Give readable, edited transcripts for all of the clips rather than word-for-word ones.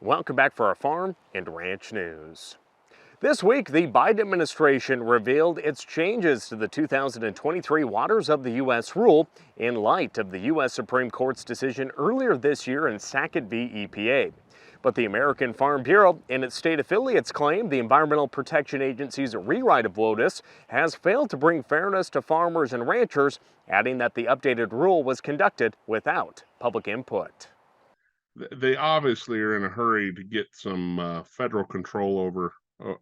Welcome back for our Farm and Ranch News. This week, the Biden administration revealed its changes to the 2023 Waters of the U.S. rule in light of the U.S. Supreme Court's decision earlier this year in Sackett v. EPA. But the American Farm Bureau and its state affiliates claim the Environmental Protection Agency's rewrite of WOTUS has failed to bring fairness to farmers and ranchers, adding that the updated rule was conducted without public input. They obviously are in a hurry to get some federal control over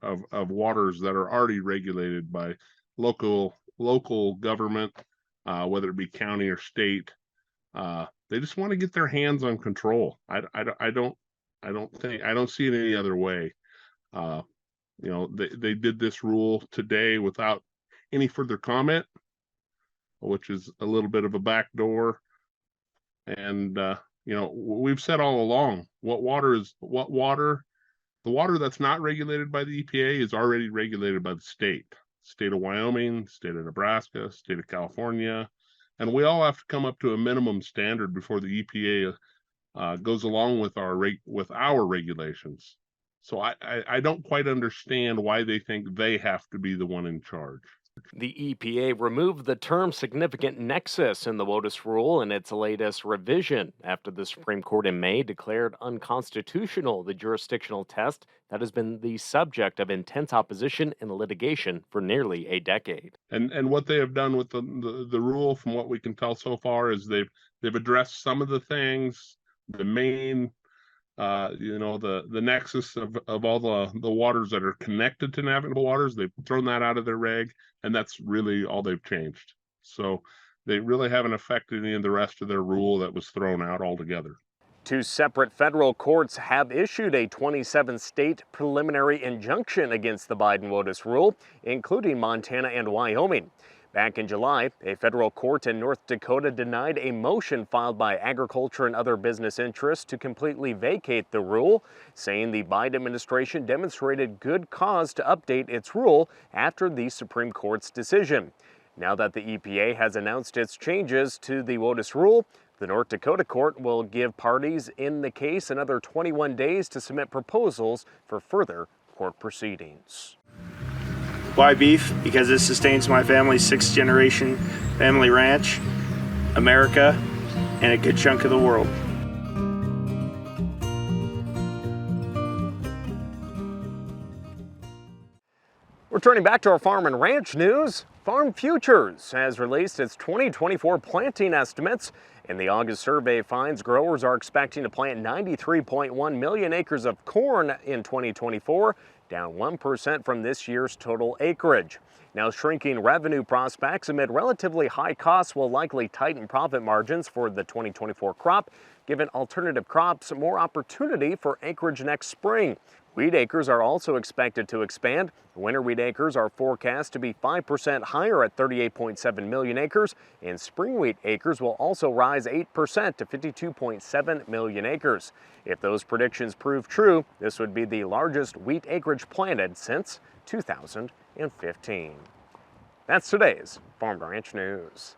of waters that are already regulated by local government, whether it be county or state. They just want to get their hands on control. I don't see it any other way. They did this rule today without any further comment, which is a little bit of a backdoor. And we've said all along, the water that's not regulated by the EPA is already regulated by the state of Wyoming, state of Nebraska, state of California, and we all have to come up to a minimum standard before the EPA goes along with our regulations. So I don't quite understand why they think they have to be the one in charge. The EPA removed the term significant nexus in the WOTUS rule in its latest revision after the Supreme Court in May declared unconstitutional the jurisdictional test that has been the subject of intense opposition and litigation for nearly a decade. And what they have done with the rule, from what we can tell so far, is they've addressed some of the things, the main the nexus of all the waters that are connected to navigable waters. They've thrown that out of their reg, and that's really all they've changed. So they really haven't affected any of the rest of their rule that was thrown out altogether. Two separate federal courts have issued a 27-state preliminary injunction against the Biden WOTUS rule, including Montana and Wyoming. Back in July, a federal court in North Dakota denied a motion filed by agriculture and other business interests to completely vacate the rule, saying the Biden administration demonstrated good cause to update its rule after the Supreme Court's decision. Now that the EPA has announced its changes to the WOTUS rule, the North Dakota court will give parties in the case another 21 days to submit proposals for further court proceedings. Why beef? Because it sustains my family's 6th generation family ranch, America, and a good chunk of the world. Returning back to our farm and ranch news, Farm Futures has released its 2024 planting estimates, and the August survey finds growers are expecting to plant 93.1 million acres of corn in 2024, down 1% from this year's total acreage. Now, shrinking revenue prospects amid relatively high costs will likely tighten profit margins for the 2024 crop, giving alternative crops more opportunity for acreage next spring. Wheat acres are also expected to expand. Winter wheat acres are forecast to be 5% higher at 38.7 million acres, and spring wheat acres will also rise 8% to 52.7 million acres. If those predictions prove true, this would be the largest wheat acreage planted since 2015. That's today's Farm to Ranch News.